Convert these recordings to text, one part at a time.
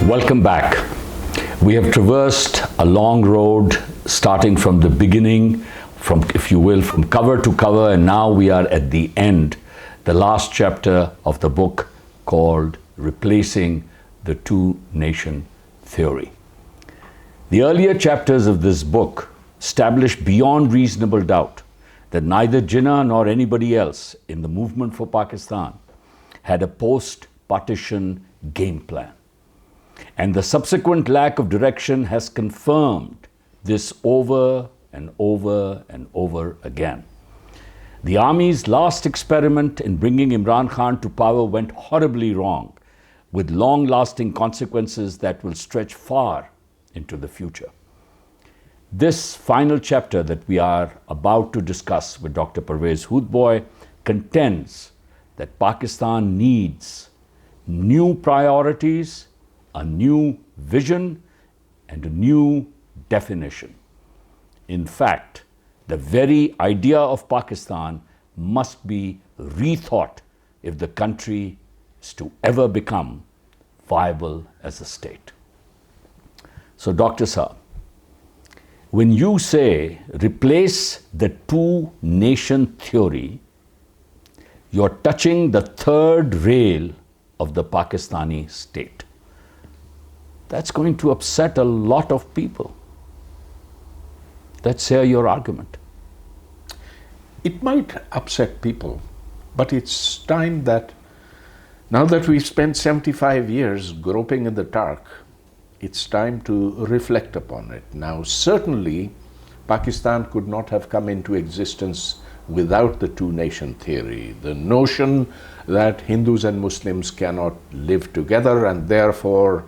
Welcome back. We have traversed a long road starting from the beginning, from, if you will, from cover to cover, and now we are at the end, the last chapter of the book called Replacing the Two-Nation Theory. The earlier chapters of this book establish beyond reasonable doubt that neither Jinnah nor anybody else in the movement for Pakistan had a post-partition game plan. And the subsequent lack of direction has confirmed this over and over and over again. The army's last experiment in bringing Imran Khan to power went horribly wrong, with long-lasting consequences that will stretch far into the future. This final chapter that we are about to discuss with Dr. Pervez Hoodbhoy contends that Pakistan needs new priorities, a new vision, and a new definition. In fact, the very idea of Pakistan must be rethought if the country is to ever become viable as a state. So, Dr. Saab, when you say replace the two-nation theory, you're touching the third rail of the Pakistani state. That's going to upset a lot of people. Let's hear your argument. It might upset people, but it's time that, now that we've spent 75 years groping in the dark, it's time to reflect upon it. Now, certainly, Pakistan could not have come into existence without the two-nation theory, the notion that Hindus and Muslims cannot live together and therefore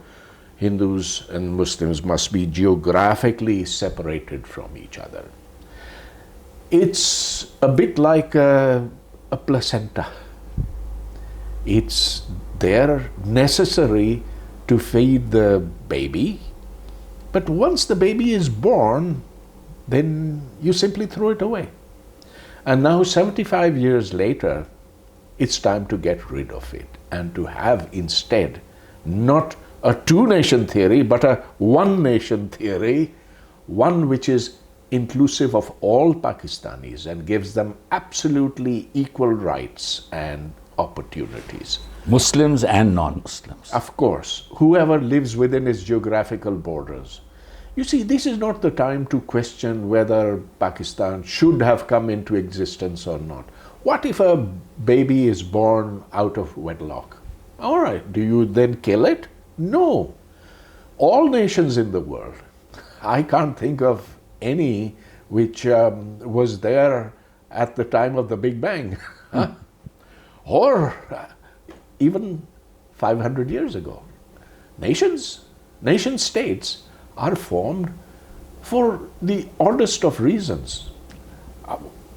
Hindus and Muslims must be geographically separated from each other. It's a bit like a placenta. It's there necessary to feed the baby, but once the baby is born, then you simply throw it away. And now 75 years later, it's time to get rid of it and to have instead not a two-nation theory, but a one-nation theory, one which is inclusive of all Pakistanis and gives them absolutely equal rights and opportunities. Muslims and non-Muslims. Of course, whoever lives within its geographical borders. You see, this is not the time to question whether Pakistan should have come into existence or not. What if a baby is born out of wedlock? All right, do you then kill it? No. All nations in the world, I can't think of any which was there at the time of the Big Bang, or even 500 years ago. Nation states are formed for the oddest of reasons.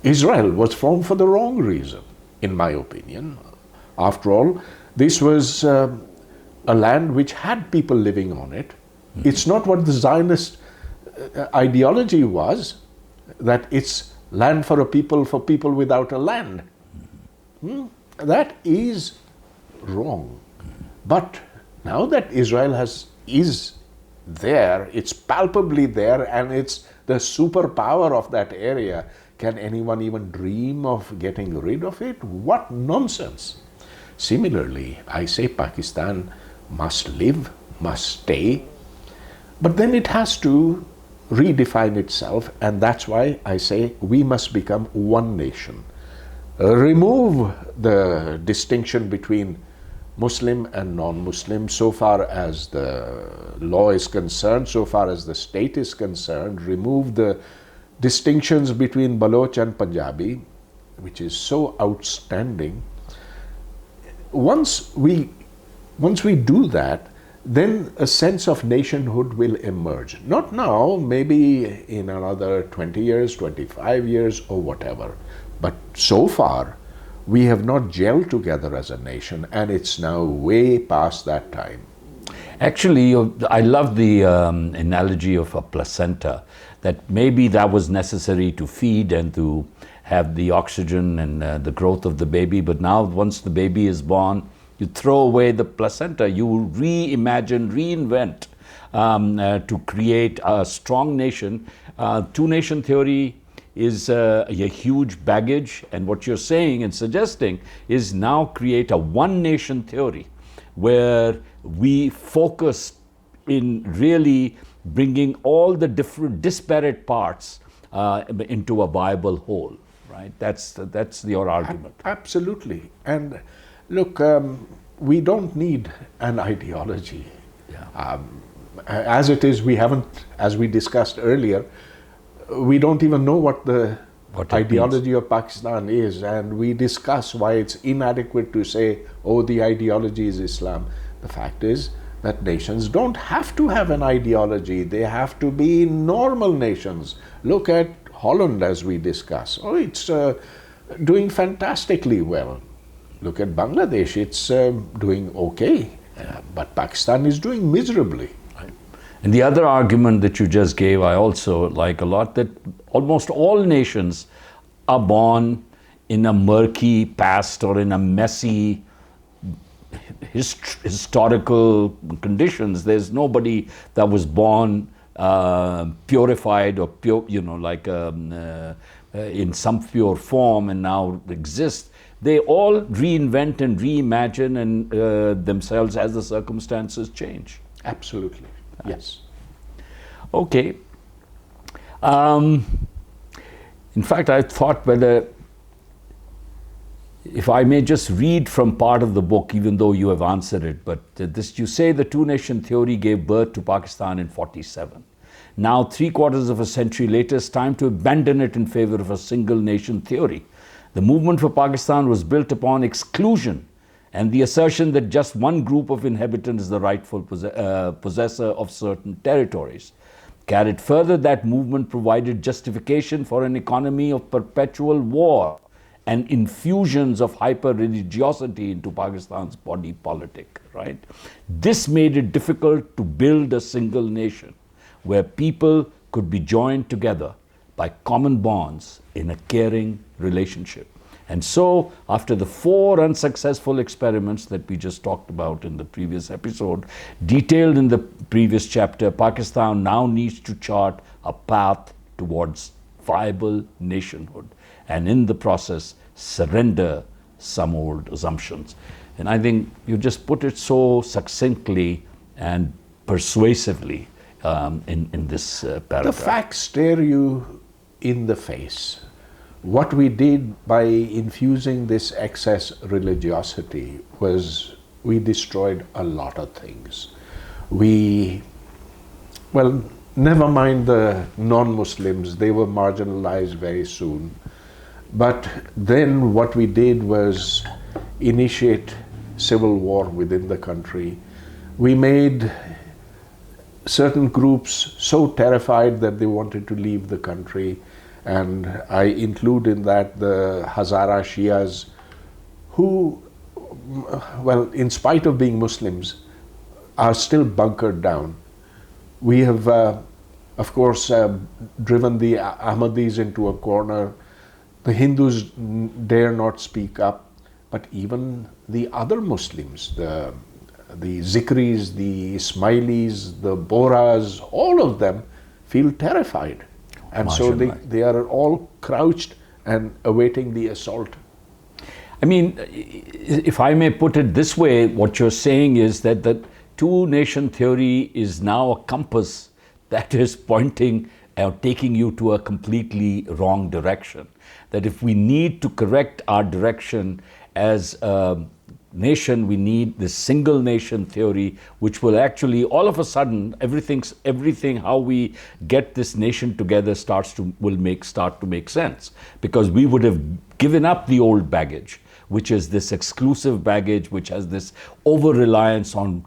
Israel was formed for the wrong reason, in my opinion. After all, this was a land which had people living on it. Mm-hmm. It's not what the Zionist ideology was, that it's land for people without a land. Mm-hmm. That is wrong. Mm-hmm. But now that Israel is there, it's palpably there, and it's the superpower of that area, can anyone even dream of getting rid of it? What nonsense! Similarly, I say Pakistan must live, must stay, but then it has to redefine itself, and that's why I say we must become one nation. Remove the distinction between Muslim and non-Muslim so far as the law is concerned, so far as the state is concerned. Remove the distinctions between Baloch and Punjabi, which is so outstanding. Once we do that, then a sense of nationhood will emerge. Not now, maybe in another 20 years, 25 years, or whatever. But so far, we have not gelled together as a nation, and it's now way past that time. Actually, I love the analogy of a placenta, that maybe that was necessary to feed and to have the oxygen and the growth of the baby, but now once the baby is born, You throw away the placenta. You reimagine, reinvent to create a strong nation. Two-nation theory is a huge baggage, and what you're saying and suggesting is now create a one-nation theory where we focus in really bringing all the different disparate parts into a viable whole, right? That's your argument. Absolutely. And look, we don't need an ideology. Yeah. As it is, we haven't, as we discussed earlier, we don't even know what the ideology of Pakistan is, and we discuss why it's inadequate to say, oh, the ideology is Islam. The fact is that nations don't have to have an ideology. They have to be normal nations. Look at Holland, as we discuss. Oh, it's doing fantastically well. Look at Bangladesh, it's doing okay. But Pakistan is doing miserably. And the other argument that you just gave, I also like a lot, that almost all nations are born in a murky past or in a messy historical conditions. There's nobody that was born purified or pure, in some pure form and now exist. They all reinvent and reimagine and themselves as the circumstances change. Absolutely. Yes. Okay. In fact, I thought whether, if I may just read from part of the book, even though you have answered it, but this, you say the two-nation theory gave birth to Pakistan in 47. Now, 3/4 of a century later, it's time to abandon it in favor of a single-nation theory. The movement for Pakistan was built upon exclusion and the assertion that just one group of inhabitants is the rightful possessor of certain territories. Carried further, that movement provided justification for an economy of perpetual war and infusions of hyper-religiosity into Pakistan's body politic, right? This made it difficult to build a single nation where people could be joined together by common bonds in a caring relationship. And so, after the 4 unsuccessful experiments that we just talked about in the previous episode, detailed in the previous chapter, Pakistan now needs to chart a path towards viable nationhood, and in the process, surrender some old assumptions. And I think you just put it so succinctly and persuasively in this paragraph. The facts stare you in the face. What we did by infusing this excess religiosity was we destroyed a lot of things. Well, never mind the non-Muslims, they were marginalized very soon. But then what we did was initiate civil war within the country. We made certain groups so terrified that they wanted to leave the country. And I include in that the Hazara Shias who, well, in spite of being Muslims, are still bunkered down. We have, of course, driven the Ahmadis into a corner. The Hindus dare not speak up, but even the other Muslims, the Zikris, the Ismailis, the Bohras, all of them feel terrified. And so they are all crouched and awaiting the assault. I mean, if I may put it this way, what you're saying is that the two-nation theory is now a compass that is pointing or taking you to a completely wrong direction. That if we need to correct our direction as a nation, we need this single nation theory, which will actually, all of a sudden, everything how we get this nation together start to make sense, because we would have given up the old baggage, which is this exclusive baggage, which has this over-reliance on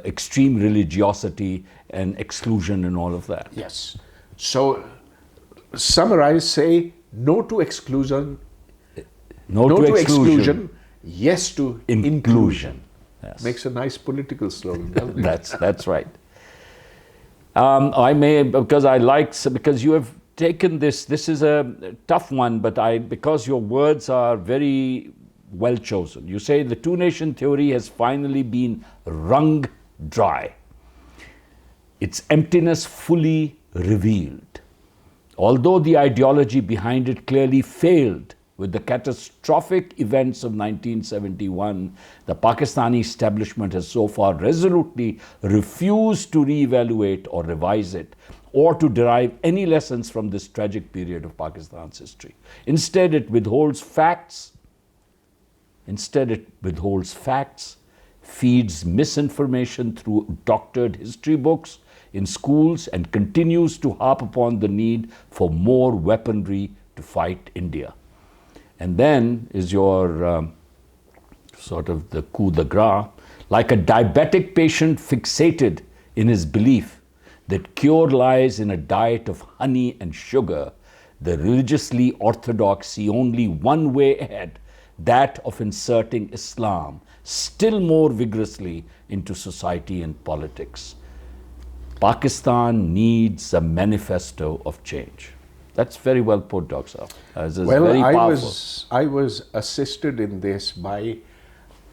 extreme religiosity and exclusion and all of that. Yes. So, summarize, say no to exclusion, no to exclusion, yes to inclusion. Yes. Makes a nice political slogan, doesn't it? That's right. I may, because you have taken this is a tough one, but because your words are very well chosen. You say the two-nation theory has finally been wrung dry. Its emptiness fully revealed. Although the ideology behind it clearly failed with the catastrophic events of 1971, the Pakistani establishment has so far resolutely refused to reevaluate or revise it, or to derive any lessons from this tragic period of Pakistan's history. Instead, it withholds facts. Feeds misinformation through doctored history books in schools, and continues to harp upon the need for more weaponry to fight India. And then is your sort of the coup de grace, like a diabetic patient fixated in his belief that cure lies in a diet of honey and sugar, the religiously orthodox see only one way ahead, that of inserting Islam still more vigorously into society and politics. Pakistan needs a manifesto of change. That's very well put, Dr. Saab. Well, very I was assisted in this by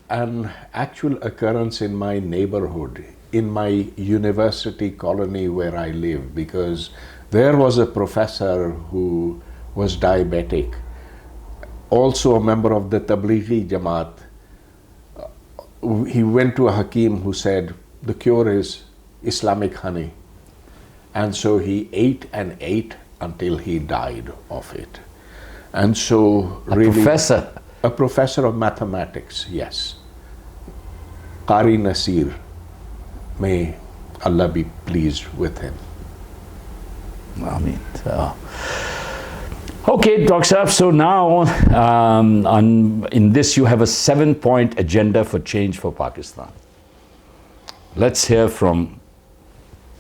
an actual occurrence in my neighborhood, in my university colony where I live, because there was a professor who was diabetic, also a member of the Tablighi Jamaat. He went to a Hakim who said, the cure is Islamic honey. And so he ate and ate until he died of it. And so really... A professor of mathematics, yes. Qari Nasir, may Allah be pleased with him. Ameen. Okay, Dr. Saab, so now in this you have a 7-point agenda for change for Pakistan. Let's hear from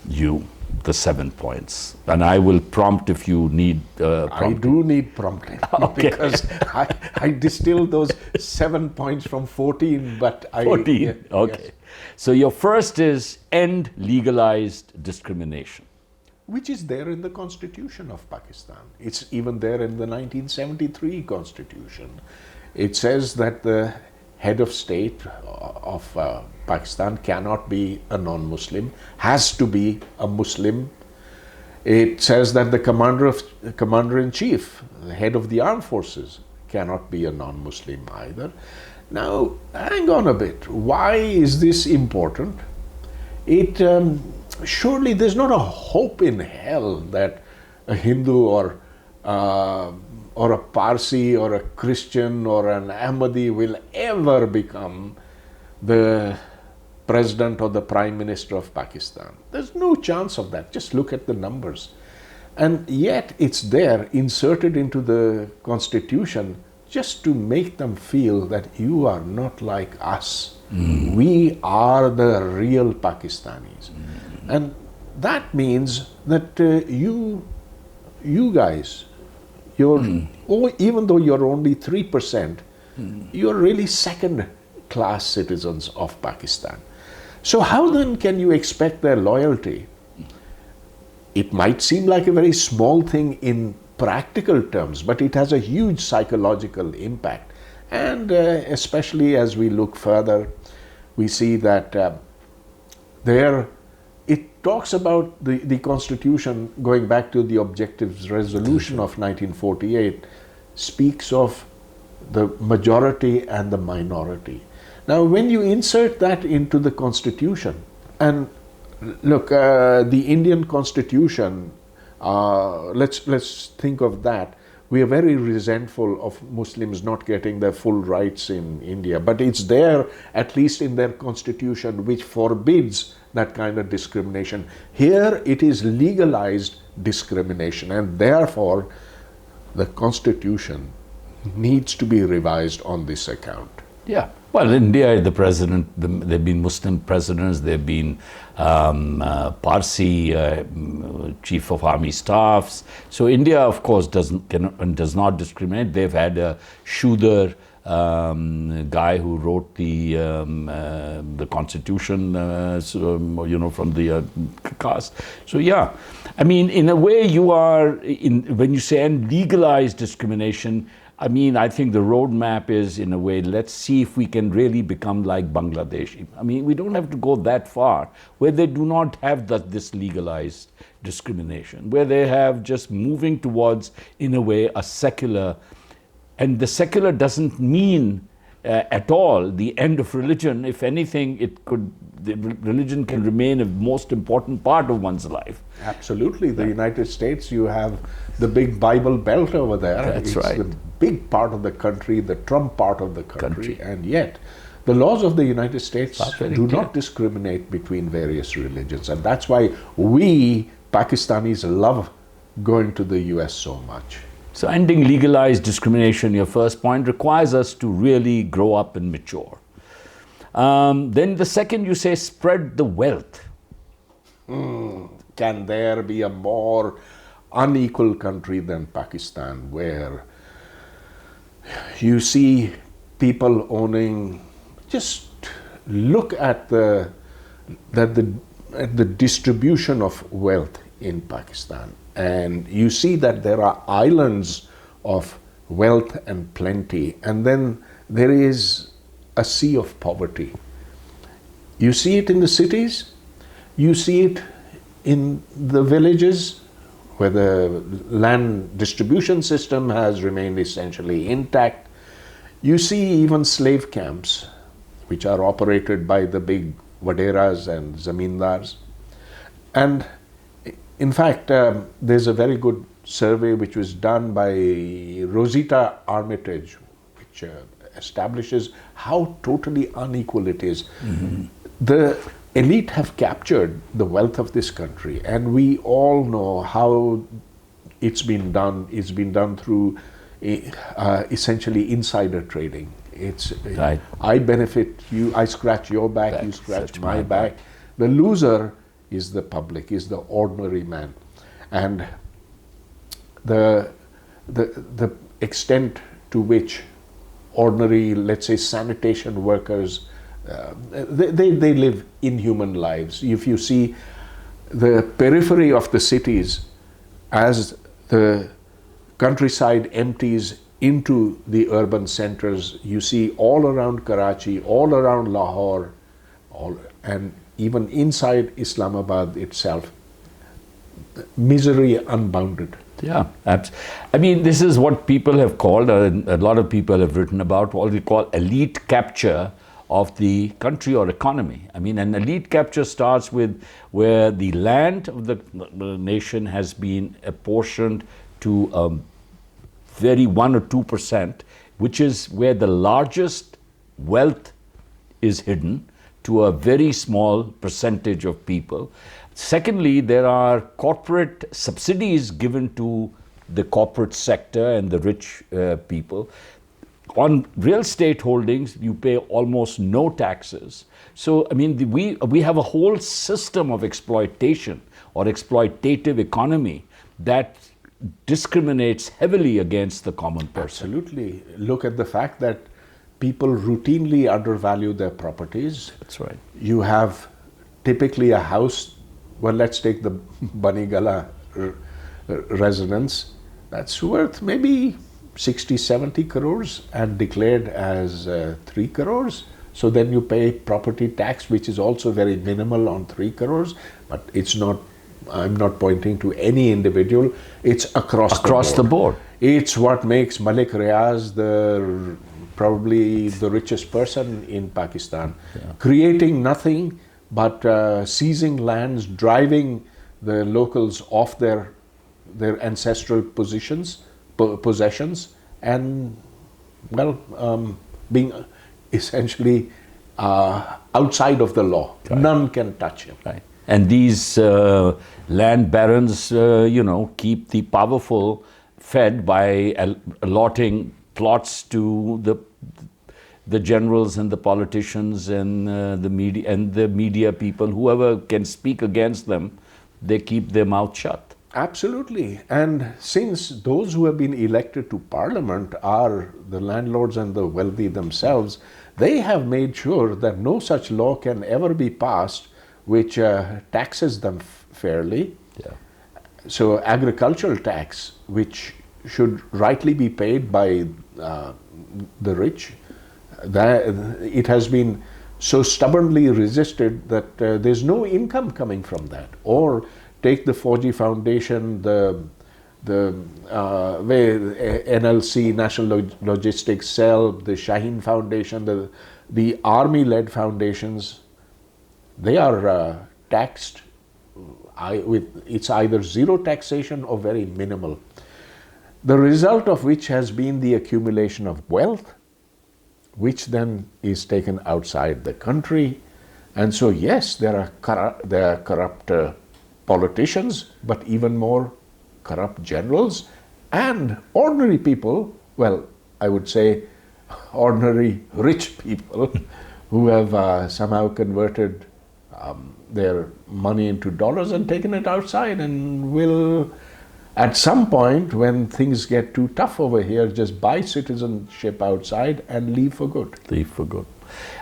you the 7 points, and I will prompt if you need prompting. I do need prompting. Okay. Because I distilled those 7 points from 14, but 14, yeah, okay. Yes. So your first is end legalized discrimination. Which is there in the Constitution of Pakistan. It's even there in the 1973 Constitution. It says that the head of state of Pakistan cannot be a non-Muslim, has to be a Muslim. It says that the commander-in-chief, the head of the armed forces, cannot be a non-Muslim either. Now, hang on a bit. Why is this important? Surely there's not a hope in hell that a Hindu or a Parsi or a Christian or an Ahmadi will ever become the president or the prime minister of Pakistan. There's no chance of that. Just look at the numbers. And yet it's there, inserted into the Constitution, just to make them feel that you are not like us. We are the real Pakistanis. And that means that you guys, even though you're only 3%, you're really second-class citizens of Pakistan. So how then can you expect their loyalty? It might seem like a very small thing in practical terms, but it has a huge psychological impact. And especially as we look further, we see that it talks about the Constitution, going back to the Objectives Resolution of 1948, speaks of the majority and the minority. Now, when you insert that into the Constitution, and look, the Indian Constitution, let's think of that. We are very resentful of Muslims not getting their full rights in India, but it's there, at least in their constitution, which forbids that kind of discrimination. Here it is legalized discrimination, and therefore the constitution needs to be revised on this account. Yeah. Well, in India, the president, there have been Muslim presidents, there have been Parsi chief of army staffs. So India, of course, does not discriminate. They've had a Shudra guy who wrote the constitution, from the caste. So yeah, I mean, in a way, you are when you say and legalized discrimination. I mean, I think the roadmap is, in a way, let's see if we can really become like Bangladesh. I mean, we don't have to go that far, where they do not have this legalized discrimination, where they have just moving towards, in a way, a secular, and the secular doesn't mean at all the end of religion. If anything, religion can remain a most important part of one's life. Absolutely. The United States, you have the big Bible Belt over there. That's right. It's the big part of the country, the Trump part of the country. And yet, the laws of the United States do not discriminate between various religions. And that's why we, Pakistanis, love going to the US so much. So ending legalized discrimination, your first point, requires us to really grow up and mature. Then the second, you say, spread the wealth. Can there be a more unequal country than Pakistan, where you see people owning, just look at the distribution of wealth in Pakistan, and you see that there are islands of wealth and plenty, and then there is a sea of poverty. You see it in the cities, you see it in the villages, where the land distribution system has remained essentially intact. You see even slave camps, which are operated by the big waderas and zamindars. And in fact, there's a very good survey which was done by Rosita Armitage, which establishes how totally unequal it is. The elite have captured the wealth of this country, and we all know how it's been done. It's been done through essentially insider trading. It's right. I benefit you, I scratch your back, you scratch my back. The loser is the public, is the ordinary man. And the extent to which ordinary, let's say, sanitation workers, they live inhuman lives. If you see the periphery of the cities, as the countryside empties into the urban centers, you see all around Karachi, all around Lahore, and even inside Islamabad itself, misery unbounded. Yeah, I mean, this is what people have called, a lot of people have written about, what we call elite capture of the country or economy. I mean, an elite capture starts with where the land of the nation has been apportioned to very 1 or 2%, which is where the largest wealth is hidden to a very small percentage of people. Secondly, there are corporate subsidies given to the corporate sector and the rich people. On real estate holdings, you pay almost no taxes. So, I mean, we have a whole system of exploitation or exploitative economy that discriminates heavily against the common person. Absolutely. Look at the fact that people routinely undervalue their properties. That's right. You have typically a house, well, let's take the Banigala residence, that's worth maybe 60, 70 crores and declared as 3 crores. So then you pay property tax, which is also very minimal on 3 crores, but it's not, I'm not pointing to any individual, it's across the board. It's what makes Malik Riaz probably the richest person in Pakistan, creating nothing but seizing lands, driving the locals off their ancestral possessions, and being essentially outside of the law. Right. None can touch him. Right. And these land barons, keep the powerful fed by allotting plots to the generals and the politicians and the media people, whoever can speak against them, they keep their mouth shut. Absolutely. And since those who have been elected to parliament are the landlords and the wealthy themselves, they have made sure that no such law can ever be passed which taxes them fairly. Yeah. So agricultural tax, which should rightly be paid by the rich. That it has been so stubbornly resisted that there's no income coming from that. Or take the Fauji Foundation, the NLC, National Logistics Cell, the Shaheen Foundation, the army-led foundations. They are taxed with, it's either zero taxation or very minimal. The result of which has been the accumulation of wealth, which then is taken outside the country. And so yes, there are corrupt politicians, but even more corrupt generals and ordinary people, well, I would say ordinary rich people who have somehow converted their money into dollars and taken it outside, and will at some point, when things get too tough over here, just buy citizenship outside and leave for good. Leave for good.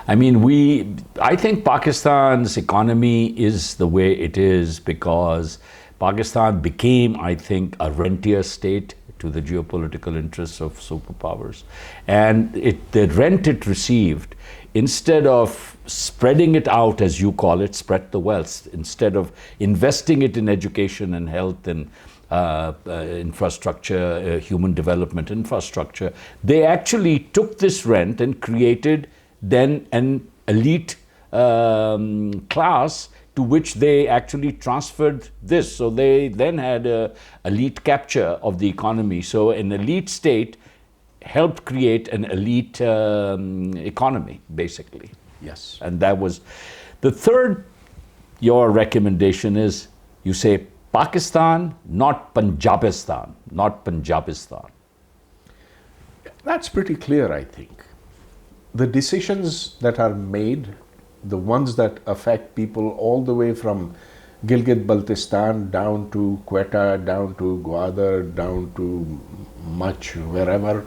I mean, I think Pakistan's economy is the way it is because Pakistan became, I think, a rentier state to the geopolitical interests of superpowers. And the rent it received, instead of spreading it out, as you call it, spread the wealth, instead of investing it in education and health and infrastructure, human development infrastructure, they actually took this rent and created then an elite class to which they actually transferred this. So they then had a elite capture of the economy. So an elite state helped create an elite economy, basically. Yes. And that was the third. Your recommendation is, you say Pakistan, not Punjabistan, not Punjabistan. That's pretty clear, I think. The decisions that are made, the ones that affect people all the way from Gilgit-Baltistan down to Quetta, down to Gwadar, down to much wherever,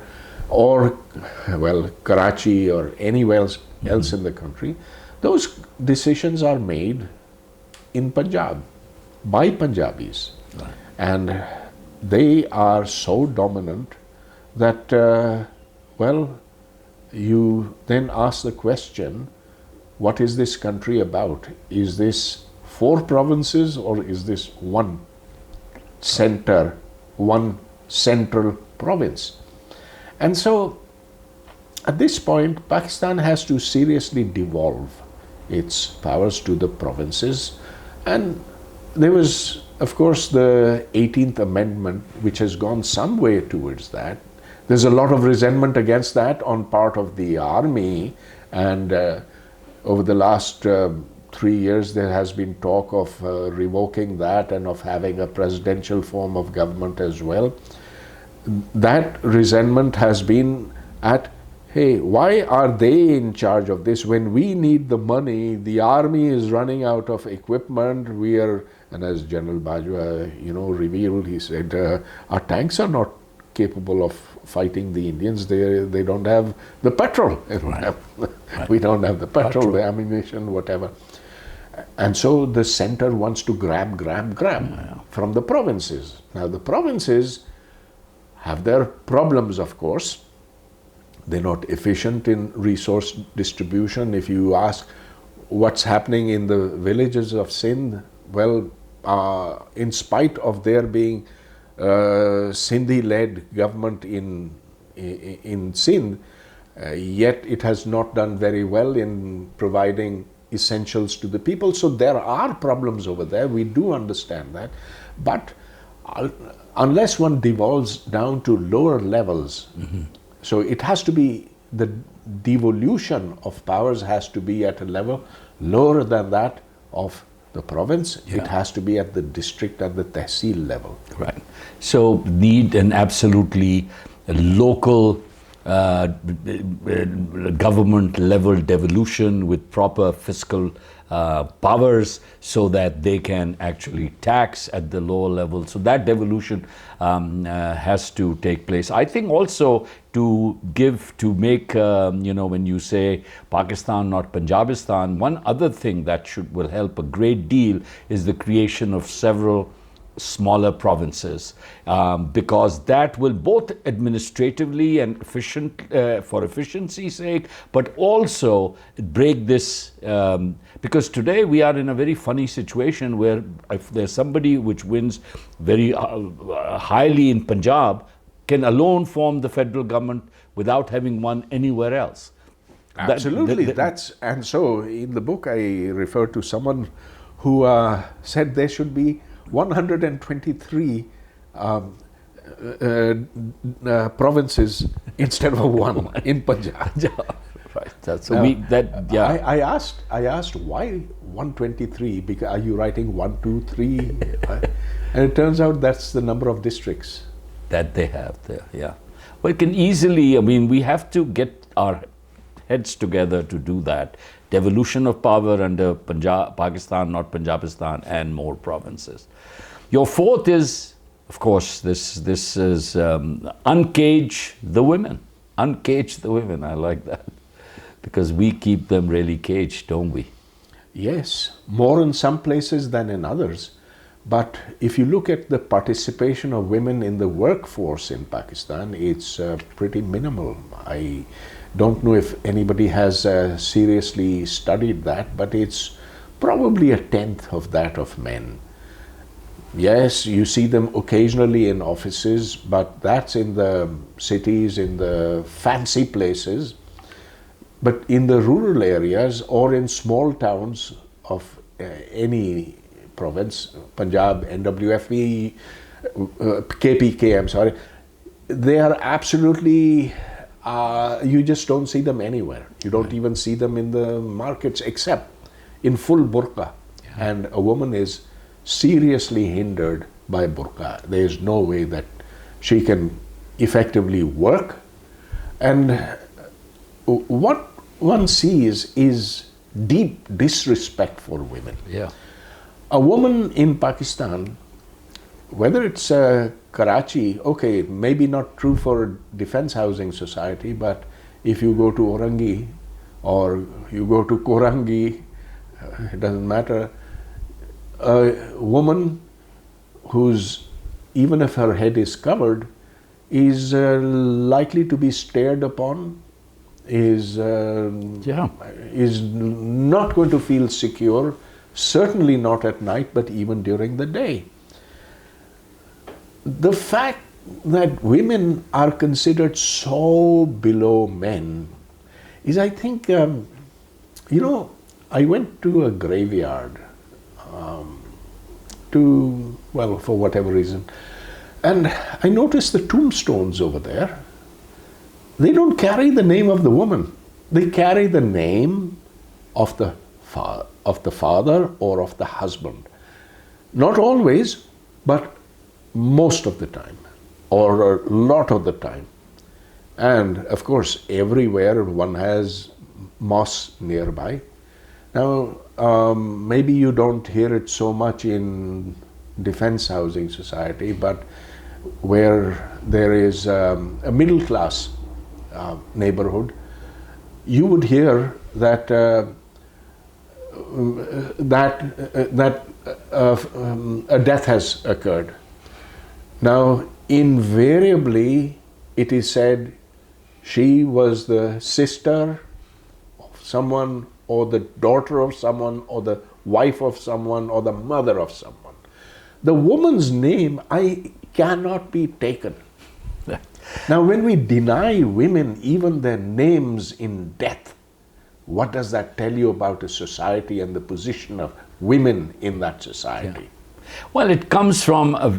or, well, Karachi or anywhere else in the country, those decisions are made in Punjab by Punjabis. Right. And they are so dominant that, well, you then ask the question, what is this country about? Is this 4 provinces or is this one center, one central province? And so at this point, Pakistan has to seriously devolve its powers to the provinces. And there was, of course, the 18th Amendment, which has gone some way towards that. There's a lot of resentment against that on part of the army, and over the last 3 years there has been talk of revoking that and of having a presidential form of government as well. That resentment has been at, hey, why are they in charge of this when we need the money? The army is running out of equipment. We are, and as General Bajwa, revealed, he said, our tanks are not capable of fighting the Indians. They don't have the petrol. Right. We don't have the petrol, the ammunition, whatever. And so the center wants to grab from the provinces. Now the provinces have their problems, of course. They're not efficient in resource distribution. If you ask what's happening in the villages of Sindh, well, in spite of there being Sindhi-led government in Sindh, yet it has not done very well in providing essentials to the people. So there are problems over there. We do understand that. But unless one devolves down to lower levels, so it has to be, the devolution of powers has to be at a level lower than that of the province. Yeah. It has to be at the district and the tehsil level. Right. So need an absolutely local government level devolution with proper fiscal powers so that they can actually tax at the lower level. So that devolution has to take place. I think also to make, when you say Pakistan, not Punjabistan, one other thing that will help a great deal is the creation of several smaller provinces, because that will both administratively and efficient for efficiency's sake, but also break this, because today we are in a very funny situation where if there's somebody which wins very highly in Punjab, can alone form the federal government without having won anywhere else. Absolutely. And so in the book I refer to someone who said there should be 123 provinces instead of one in Punjab. Right. So I asked why 123? Because are you writing 1, 2, 3? And it turns out that's the number of districts that they have there. Yeah. Well, it can easily. I mean, we have to get our heads together to do that. Devolution of power under Pakistan, not Punjabistan, and more provinces. Your fourth is, of course, this is uncage the women. Uncage the women. I like that, because we keep them really caged, don't we? Yes, more in some places than in others. But if you look at the participation of women in the workforce in Pakistan, it's pretty minimal. I don't know if anybody has seriously studied that, but it's probably 1/10 of that of men. Yes, you see them occasionally in offices, but that's in the cities, in the fancy places. But in the rural areas or in small towns of any province, Punjab, NWFE, KPK, I'm sorry, they are absolutely, you just don't see them anywhere. You don't even see them in the markets except in full burqa. And a woman is seriously hindered by burqa. There is no way that she can effectively work. And what one sees is deep disrespect for women. Yeah. A woman in Pakistan, whether it's Karachi, okay, maybe not true for Defense Housing Society, but if you go to Orangi or you go to Korangi, it doesn't matter, a woman who's, even if her head is covered, is likely to be stared upon, is not going to feel secure, certainly not at night, but even during the day. The fact that women are considered so below men is, I think, I went to a graveyard for whatever reason, and I noticed the tombstones over there. They don't carry the name of the woman. They carry the name of the father or of the husband. Not always, but most of the time, or a lot of the time. And of course, everywhere one has mosques nearby. Now, maybe you don't hear it so much in Defense Housing Society, but where there is a middle class neighborhood, you would hear that a death has occurred. Now, invariably, it is said she was the sister of someone, or the daughter of someone, or the wife of someone, or the mother of someone. The woman's name cannot be taken. Now, when we deny women even their names in death, what does that tell you about a society and the position of women in that society? Yeah. Well, it comes from, I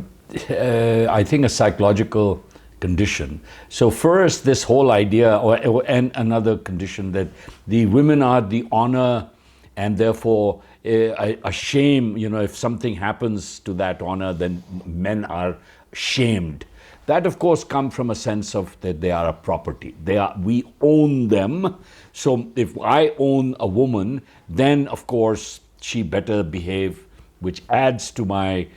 think, a psychological condition. So first, this whole idea, and another condition, that the women are the honor, and therefore a shame, if something happens to that honor, then men are shamed. That, of course, comes from a sense of that they are a property. We own them. So if I own a woman, then, of course, she better behave, which adds to my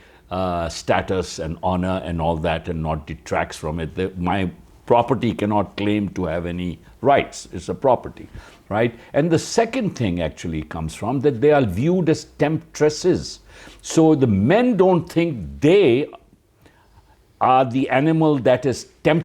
status and honor and all that, and not detracts from it. My property cannot claim to have any rights. It's a property, right? And the second thing actually comes from that they are viewed as temptresses. So the men don't think they are the animal that is tempted.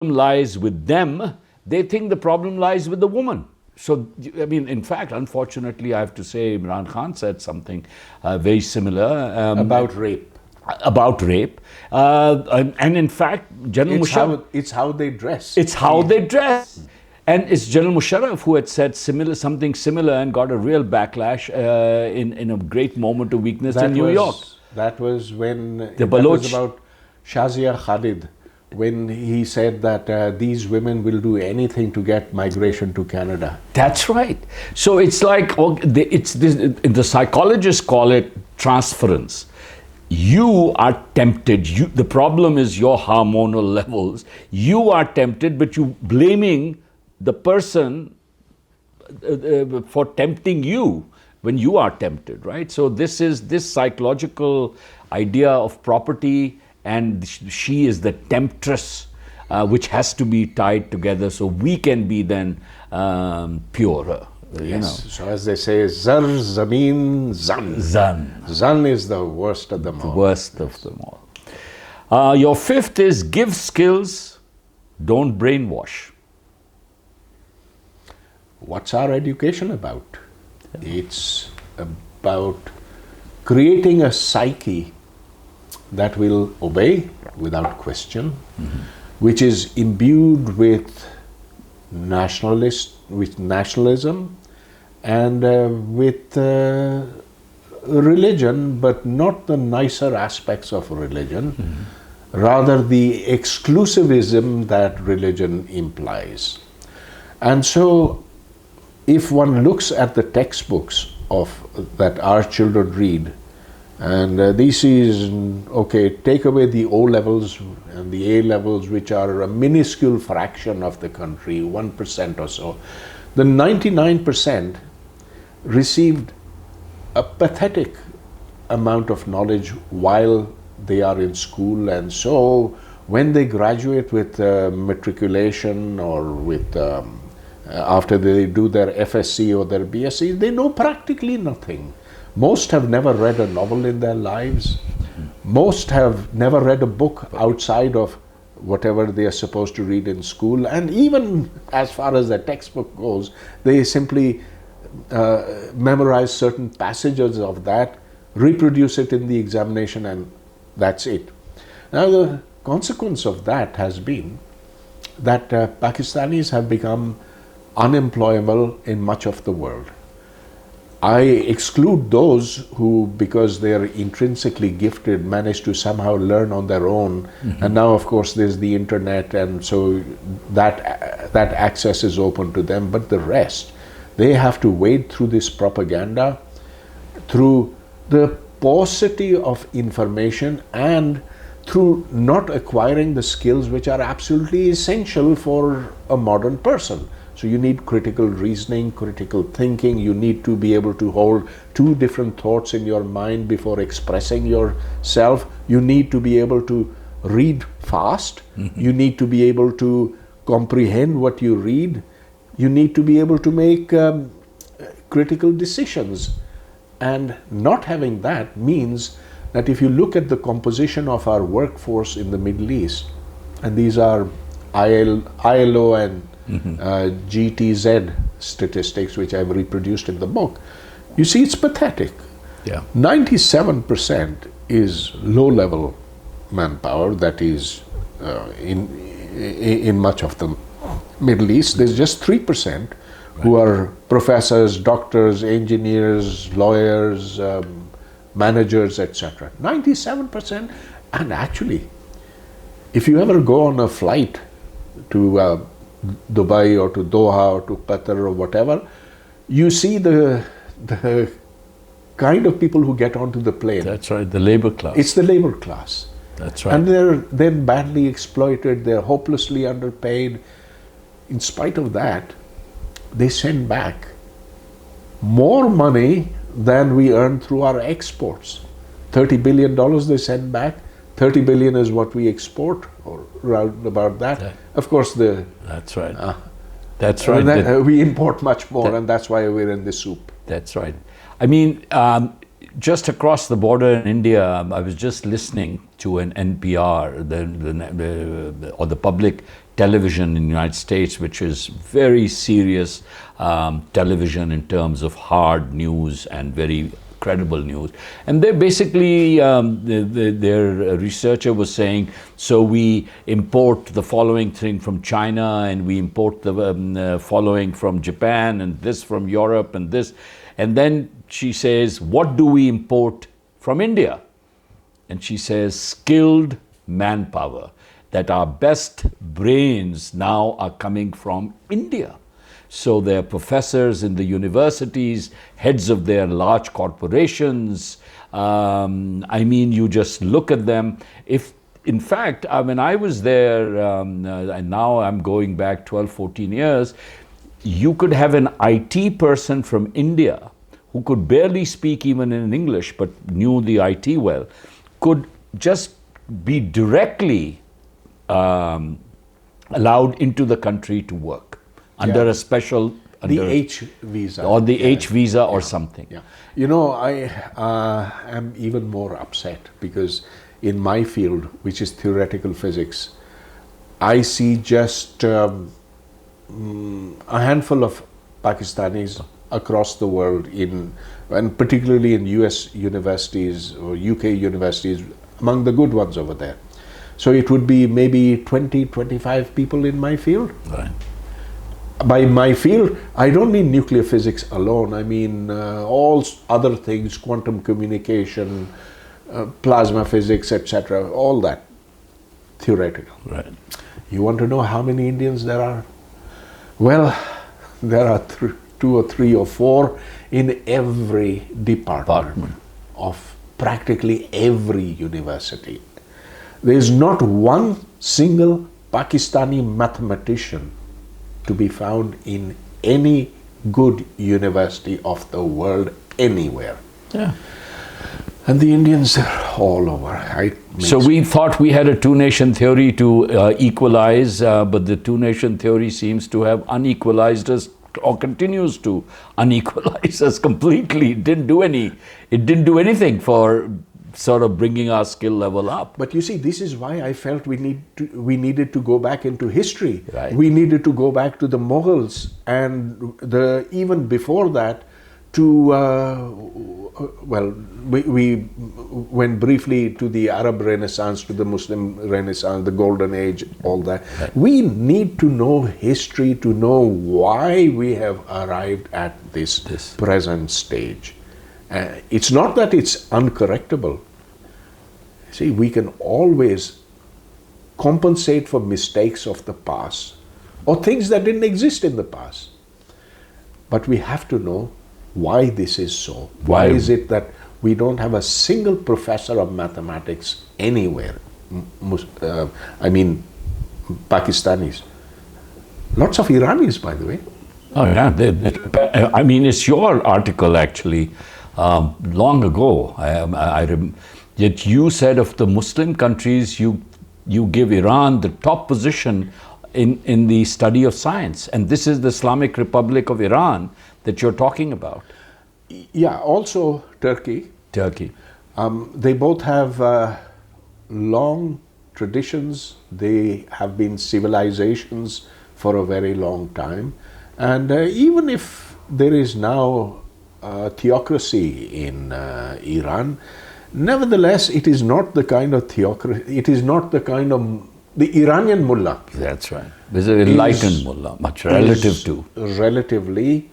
Lies with them. They think the problem lies with the woman. So, I mean, in fact, unfortunately, I have to say, Imran Khan said something very similar. About rape. About rape. And in fact, General Musharraf... It's how they dress. It's how they dress. And it's General Musharraf who had said something similar and got a real backlash in a great moment of weakness in New York. That was when... The Baloch... That was about Shazia Khalid, when he said that these women will do anything to get migration to Canada. That's right. So it's like, the psychologists call it transference. You are tempted. The problem is your hormonal levels. You are tempted, but you blaming the person for tempting you when you are tempted, right? So this psychological idea of property, and she is the temptress, which has to be tied together so we can be then purer. Yes. So as they say, Zar, Zameen, Zan. Zan. Zan is the worst of them all. The worst of them all. Your fifth is give skills, don't brainwash. What's our education about? It's about creating a psyche that will obey without question, which is imbued with nationalism and with religion, but not the nicer aspects of religion, rather the exclusivism that religion implies. And so if one looks at the textbooks that our children read, and this is, okay, take away the O levels and the A levels, which are a minuscule fraction of the country, 1% or so. The 99% received a pathetic amount of knowledge while they are in school, and so when they graduate with matriculation or with after they do their FSc or their BSc, they know practically nothing. Most have never read a novel in their lives. Most have never read a book outside of whatever they are supposed to read in school. And even as far as the textbook goes, they simply memorize certain passages of that, reproduce it in the examination, and that's it. Now, the consequence of that has been that Pakistanis have become unemployable in much of the world. I exclude those who, because they are intrinsically gifted, manage to somehow learn on their own. And now, of course, there's the internet, and so that access is open to them. But the rest, they have to wade through this propaganda, through the paucity of information, and through not acquiring the skills which are absolutely essential for a modern person. So you need critical reasoning, critical thinking. You need to be able to hold two different thoughts in your mind before expressing yourself. You need to be able to read fast. You need to be able to comprehend what you read. You need to be able to make critical decisions. And not having that means that if you look at the composition of our workforce in the Middle East, and these are ILO and GTZ statistics, which I've reproduced in the book, you see it's pathetic. 97% is low-level manpower, that is in much of the Middle East. There's just 3% who are professors, doctors, engineers, lawyers, managers, etc. 97%. And actually, if you ever go on a flight to Dubai or to Doha or to Qatar or whatever, you see the kind of people who get onto the plane. That's right, the labor class. It's the labor class. That's right. And they're then badly exploited, they're hopelessly underpaid. In spite of that, they send back more money than we earn through our exports. $30 billion they send back. 30 billion is what we export, or around about that. Of course, that's right. That's right. We import much more, and that's why we're in the soup. That's right. I mean, just across the border in India, I was just listening to an NPR, or the public television in the United States, which is very serious television in terms of hard news and very credible news. And they basically, their researcher was saying, so we import the following thing from China, and we import the following from Japan, and this from Europe, and this. And then she says, what do we import from India? And she says, skilled manpower, that our best brains now are coming from India. So they're professors in the universities, heads of their large corporations. I mean, you just look at them. If, in fact, when I was there, and now I'm going back 12, 14 years, you could have an IT person from India who could barely speak even in English, but knew the IT well, could just be directly allowed into the country to work under a special... The H visa. Or the H visa or something. Yeah. You know, I am even more upset because in my field, which is theoretical physics, I see just a handful of Pakistanis across the world, and particularly in US universities or UK universities, among the good ones over there. So it would be maybe 20, 25 people in my field. Right. By my field, I don't mean nuclear physics alone. I mean all other things, quantum communication, plasma physics, etc. All that theoretical. Right. You want to know how many Indians there are? Well, there are 2 or 3 or 4 in every department of practically every university. There is not one single Pakistani mathematician to be found in any good university of the world anywhere. Yeah. And the Indians are all over. So we thought we had a two-nation theory to equalize, but the two-nation theory seems to have unequalized us, or continues to unequalize us completely. It didn't do anything for sort of bringing our skill level up. But you see, this is why I felt we needed to go back into history. Right. We needed to go back to the Mughals, and even before that to we went briefly to the Arab Renaissance, to the Muslim Renaissance, the Golden Age, all that. Right. We need to know history to know why we have arrived at this present stage. It's not that it's uncorrectable. See, we can always compensate for mistakes of the past or things that didn't exist in the past. But we have to know why this is so. Why is it that we don't have a single professor of mathematics anywhere? I mean, Pakistanis. Lots of Iranis, by the way. Oh yeah, I mean, it's your article actually. Long ago, yet you said of the Muslim countries, you give Iran the top position in the study of science, and this is the Islamic Republic of Iran that you're talking about. Yeah, also Turkey. They both have long traditions. They have been civilizations for a very long time, and even if there is now theocracy in Iran, nevertheless, it is not the kind of theocracy, it is not the kind of, the Iranian mullah. That's right. There's an enlightened mullah, much relative to. Relatively,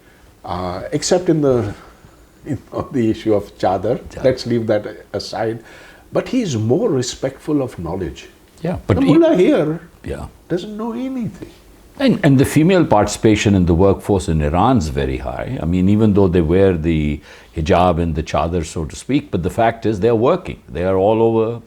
except in the issue of chadar, let's leave that aside, but he is more respectful of knowledge. Yeah, but the mullah here yeah, doesn't know anything. And the female participation in the workforce in Iran is very high. I mean, even though they wear the hijab and the chadar, so to speak, but the fact is they're working. They are all over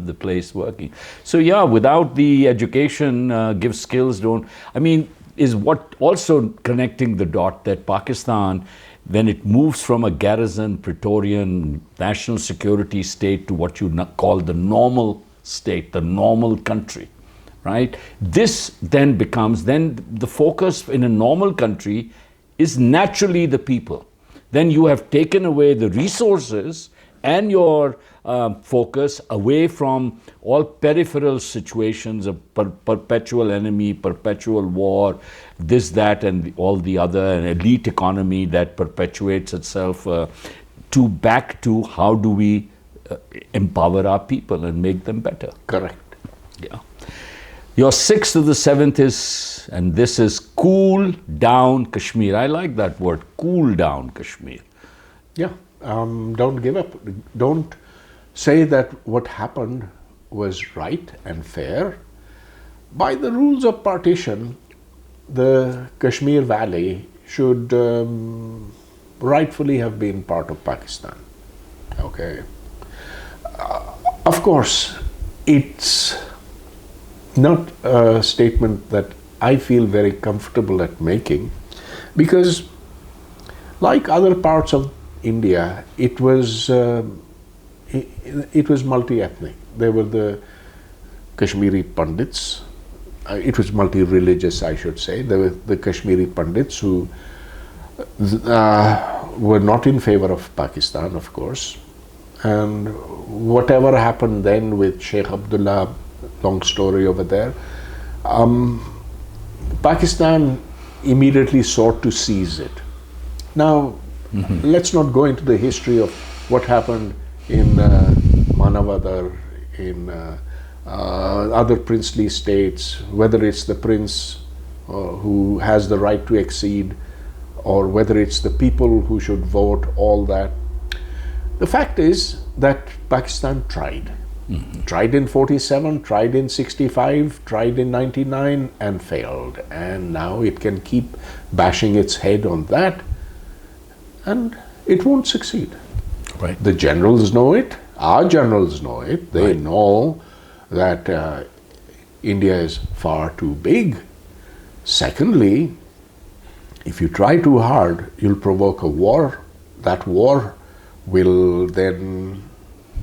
the place working. So yeah, without the education, give skills, don't... I mean, is what also connecting the dot that Pakistan, when it moves from a garrison, Praetorian, national security state to what you call the normal state, the normal country, right? This then becomes, the focus in a normal country is naturally the people. then you have taken away the resources and your focus away from all peripheral situations of perpetual enemy, perpetual war, this, that, and all the other, an elite economy that perpetuates itself, to back to how do we empower our people and make them better. Correct. Yeah. Your sixth to the seventh is, and this is cool down Kashmir. I like that word, cool down Kashmir. Yeah. Don't give up. Don't say that what happened was right and fair. By the rules of partition, the Kashmir Valley should rightfully have been part of Pakistan. Okay. Of course, it's not a statement that I feel very comfortable at making, because like other parts of India, it was multi-ethnic. There were the Kashmiri Pandits. It was multi-religious, I should say. There were the Kashmiri Pandits who were not in favor of Pakistan, of course. And whatever happened then with Sheikh Abdullah, long story over there, Pakistan immediately sought to seize it. Now, let's not go into the history of what happened in Manavadar, in other princely states, whether it's the prince who has the right to exceed, or whether it's the people who should vote, all that. The fact is that Pakistan tried. Tried in 47, tried in 65, tried in 99, and failed. And now it can keep bashing its head on that, and it won't succeed. Right. The generals know it. Our generals know it. They know that India is far too big. Secondly, if you try too hard, you'll provoke a war. That war will then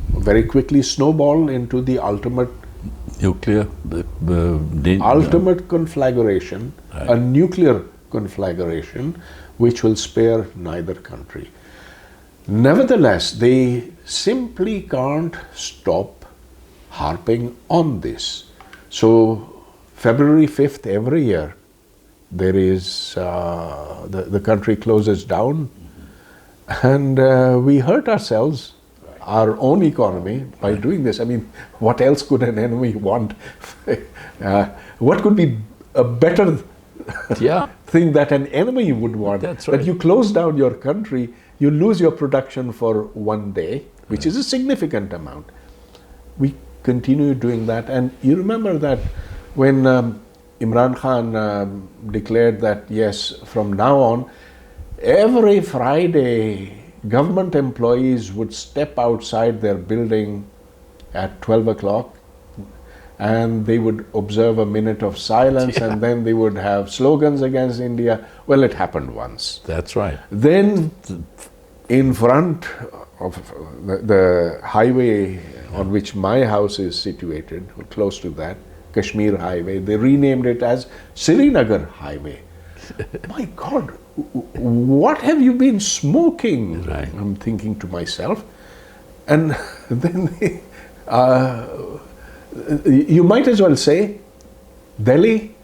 very quickly snowball into the ultimate nuclear ultimate conflagration, a nuclear conflagration, which will spare neither country. Nevertheless, they simply can't stop harping on this. So February 5th every year, there is the country closes down, and we hurt ourselves, our own economy, by doing this. I mean, what else could an enemy want? What could be a better thing that an enemy would want? That's right. That you close down your country, you lose your production for one day, which is a significant amount. We continue doing that. And you remember that when Imran Khan declared that, yes, from now on, every Friday, government employees would step outside their building at 12 o'clock and they would observe a minute of silence, and then they would have slogans against India. Well, it happened once. That's right. Then in front of the highway on which my house is situated, close to that, Kashmir Highway, they renamed it as Srinagar Highway. My God, what have you been smoking? Right. I'm thinking to myself. And then you might as well say Delhi,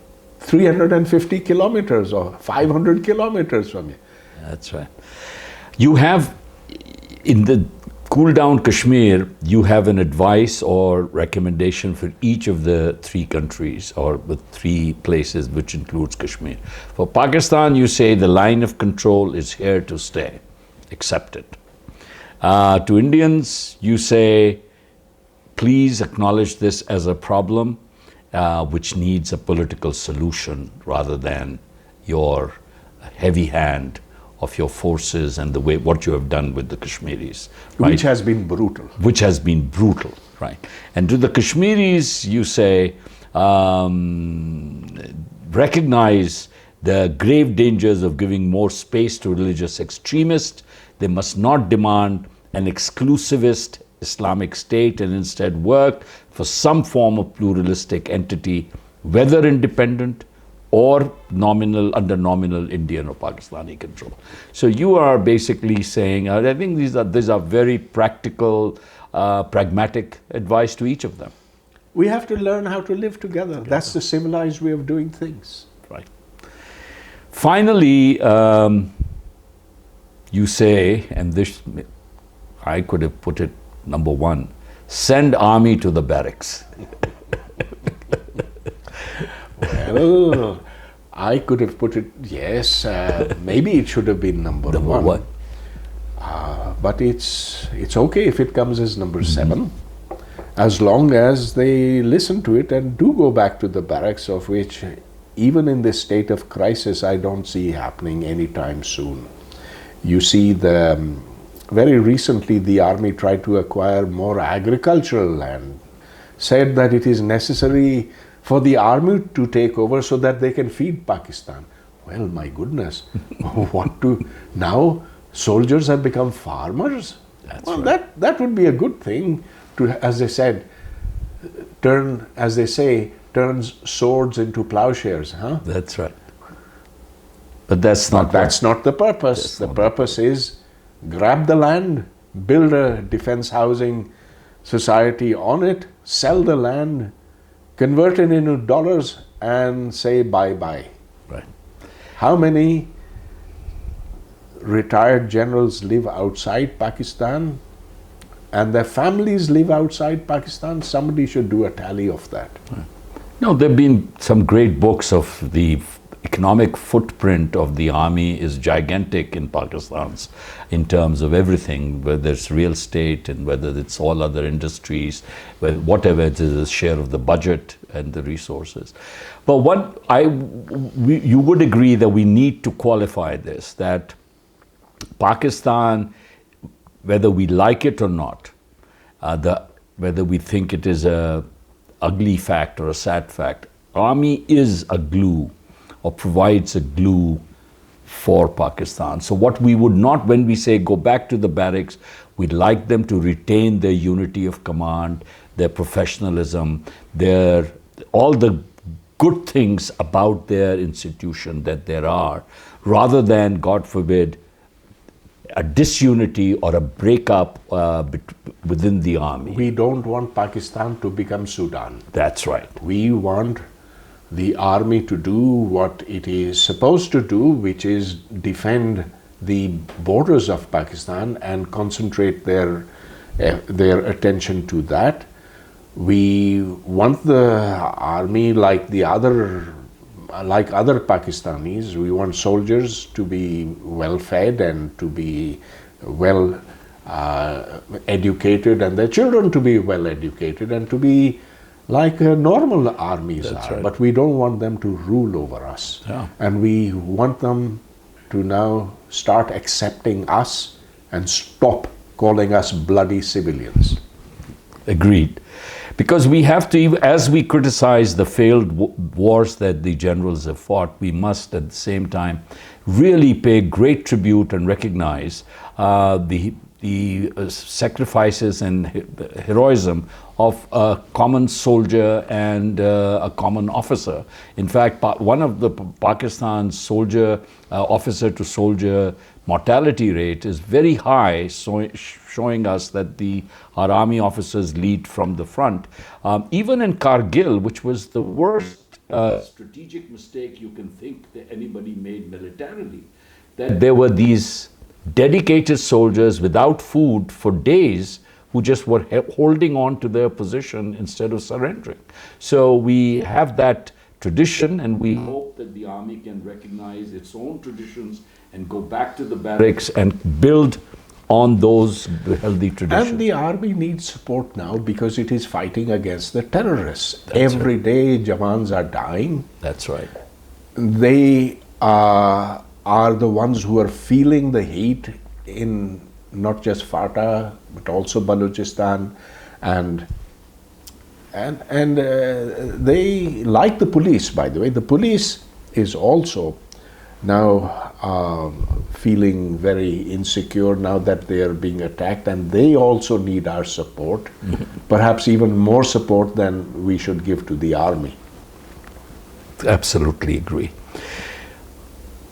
350 kilometers or 500 kilometers from you. That's right. You have, in the Cool Down Kashmir, you have an advice or recommendation for each of the three countries or the three places, which includes Kashmir. For Pakistan, you say the line of control is here to stay. Accept it. To Indians, you say, please acknowledge this as a problem which needs a political solution rather than your heavy hand of your forces and the way what you have done with the Kashmiris. Right? Which has been brutal. Which has been brutal, right. And to the Kashmiris, you say, recognize the grave dangers of giving more space to religious extremists. They must not demand an exclusivist Islamic state and instead work for some form of pluralistic entity, whether independent or under nominal Indian or Pakistani control. So you are basically saying, I think these are very practical, pragmatic advice to each of them. We have to learn how to live together. That's the civilized way of doing things. Right. Finally, you say, and this, I could have put it number one, send army to the barracks. Well, I could have put it, yes, maybe it should have been number one. But it's okay if it comes as number 7, as long as they listen to it and do go back to the barracks, of which, even in this state of crisis, I don't see happening anytime soon. You see, very recently the army tried to acquire more agricultural land, said that it is necessary for the army to take over so that they can feed Pakistan. Well, my goodness, now soldiers have become farmers? That would be a good thing to, as they said, turns swords into plowshares, huh? That's right. But that's not the purpose. The purpose is grab the land, build a defense housing society on it, sell the land, convert it into dollars, and say bye-bye. Right. How many retired generals live outside Pakistan and their families live outside Pakistan? Somebody should do a tally of that. Right. No, there have been some great books of the economic footprint of the army is gigantic in Pakistan's in terms of everything, whether it's real estate and whether it's all other industries, whatever it is, a share of the budget and the resources. But you would agree that we need to qualify this, that Pakistan, whether we like it or not, whether we think it is a ugly fact or a sad fact, army is a glue or provides a glue for Pakistan. So what we would not, when we say go back to the barracks, we'd like them to retain their unity of command, their professionalism, all the good things about their institution that there are, rather than, God forbid, a disunity or a breakup within the army. We don't want Pakistan to become Sudan. That's right. We want the army to do what it is supposed to do, which is defend the borders of Pakistan and concentrate their attention to that. We want the army like other Pakistanis. We want soldiers to be well fed and to be well educated, and their children to be well educated and to be like normal armies are. Right. But we don't want them to rule over us. Yeah. And we want them to now start accepting us and stop calling us bloody civilians. Agreed. Because we have to, as we criticize the failed wars that the generals have fought, we must at the same time really pay great tribute and recognize the sacrifices and heroism of a common soldier and a common officer. In fact, one of the Pakistan's officer to soldier mortality rate is very high, showing us that our army officers lead from the front. Even in Kargil, which was the worst strategic mistake you can think that anybody made militarily, that there were these dedicated soldiers without food for days who just were holding on to their position instead of surrendering. So we have that tradition, and we hope that the army can recognize its own traditions and go back to the barracks and build on those healthy traditions. And the army needs support now because it is fighting against the terrorists. That's Every day Jawans are dying. That's right. They are the ones who are feeling the heat in not just Fatah but also Balochistan, and they, like the police, by the way, the police is also now feeling very insecure now that they are being attacked, and they also need our support, perhaps even more support than we should give to the army. absolutely agree.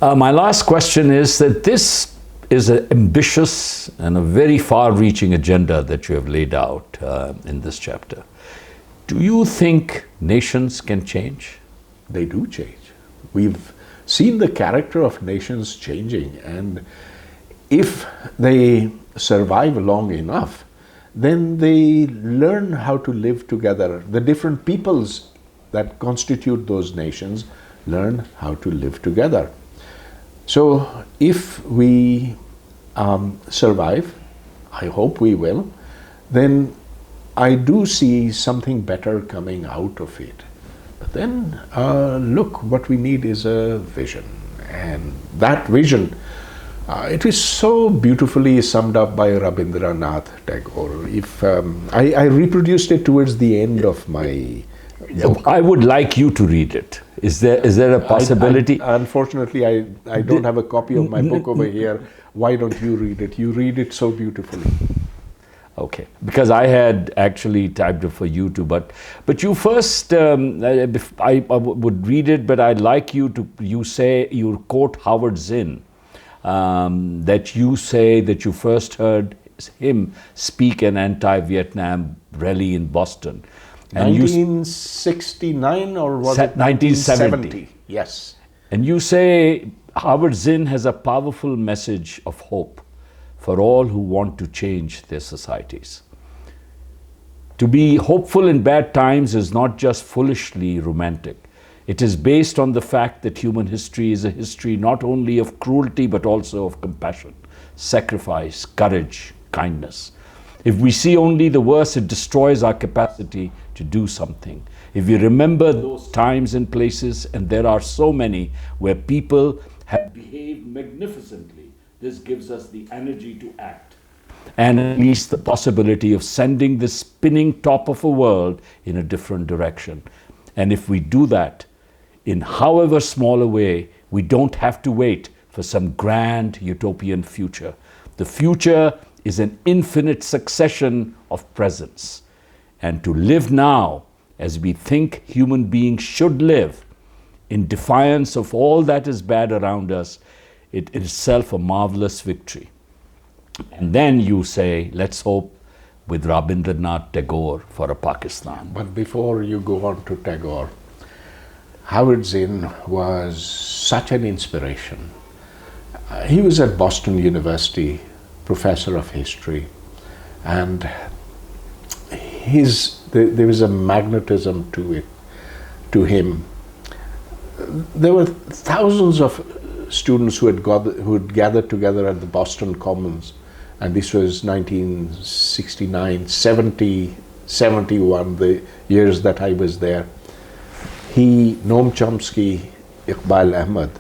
My last question is that this is an ambitious and a very far-reaching agenda that you have laid out in this chapter. Do you think nations can change? They do change. We've seen the character of nations changing, and if they survive long enough, then they learn how to live together. The different peoples that constitute those nations learn how to live together. So if we survive, I hope we will, then I do see something better coming out of it. But then, look, what we need is a vision. And that vision, it is so beautifully summed up by Rabindranath Tagore. If I reproduced it towards the end of my book. I would like you to read it. Is there a possibility? Unfortunately, I don't have a copy of my book over here. Why don't you read it? You read it so beautifully. Okay, because I had actually typed it for you too, but you first, I would read it, but I'd like you to, you quote Howard Zinn, that you say that you first heard him speak an anti-Vietnam rally in Boston. And 1969 or was it 1970? Yes. And you say Howard Zinn has a powerful message of hope for all who want to change their societies. To be hopeful in bad times is not just foolishly romantic. It is based on the fact that human history is a history not only of cruelty but also of compassion, sacrifice, courage, kindness. If we see only the worst, it destroys our capacity to do something. If we remember those times and places, and there are so many, where people have behaved magnificently, this gives us the energy to act, and at least the possibility of sending the spinning top of a world in a different direction. And if we do that, in however small a way, we don't have to wait for some grand utopian future. The future is an infinite succession of presents. And to live now as we think human beings should live, in defiance of all that is bad around us, it is itself a marvelous victory. And then you say, let's hope with Rabindranath Tagore for a Pakistan. But before you go on to Tagore, Howard Zinn was such an inspiration. He was at Boston University, professor of history, and there was a magnetism to him. There were thousands of students who had gathered together at the Boston Commons, and this was 1969, 70, 71, the years that I was there. Noam Chomsky, Iqbal Ahmed,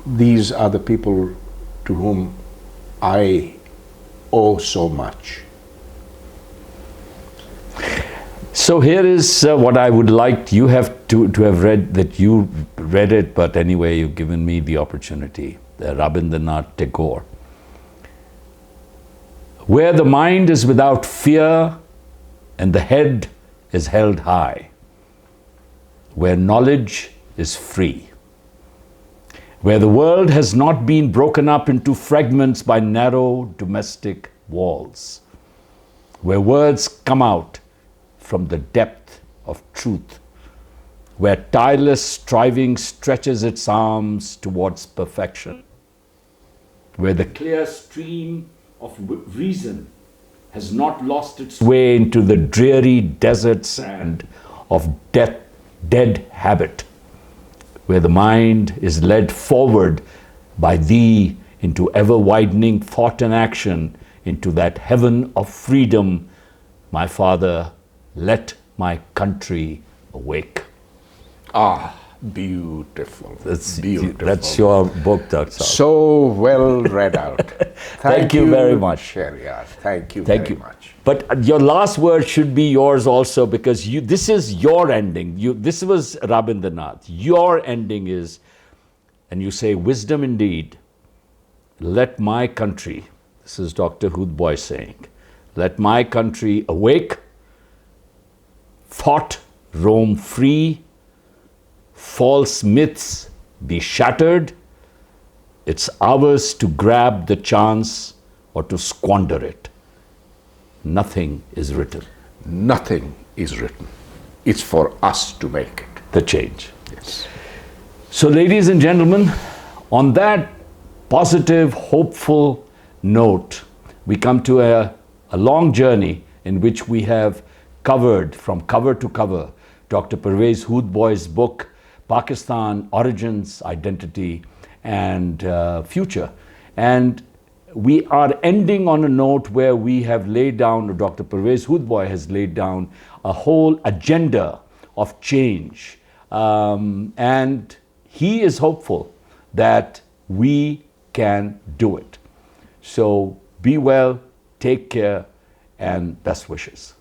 these are the people to whom I owe so much. So here is what I would like you have to have read, that you read it, but anyway, you've given me the opportunity. Rabindranath Tagore. Where the mind is without fear and the head is held high, where knowledge is free, where the world has not been broken up into fragments by narrow domestic walls, where words come out from the depth of truth, where tireless striving stretches its arms towards perfection, where the clear stream of reason has not lost its way into the dreary desert sand of dead habit, where the mind is led forward by thee into ever-widening thought and action, into that heaven of freedom. My Father, let my country awake. Ah, beautiful. That's beautiful. That's your book, Dr. So well read out. Thank you very much. Shaheryar. Thank you very much. But your last word should be yours also, because this is your ending. This was Rabindranath. Your ending is, and you say, wisdom indeed, let my country, this is Dr. Hoodbhoy saying, let my country awake, thought roam free, false myths be shattered. It's ours to grab the chance or to squander it. Nothing is written. Nothing is written. It's for us to make it. The change. Yes. So, ladies and gentlemen, on that positive, hopeful note, we come to a long journey in which we have covered from cover to cover Dr. Pervez Hoodbhoy's book, Pakistan, Origins, Identity, and Future. And we are ending on a note where we have laid down, or Dr. Pervez Hoodbhoy has laid down, a whole agenda of change. And he is hopeful that we can do it. So be well, take care, and best wishes.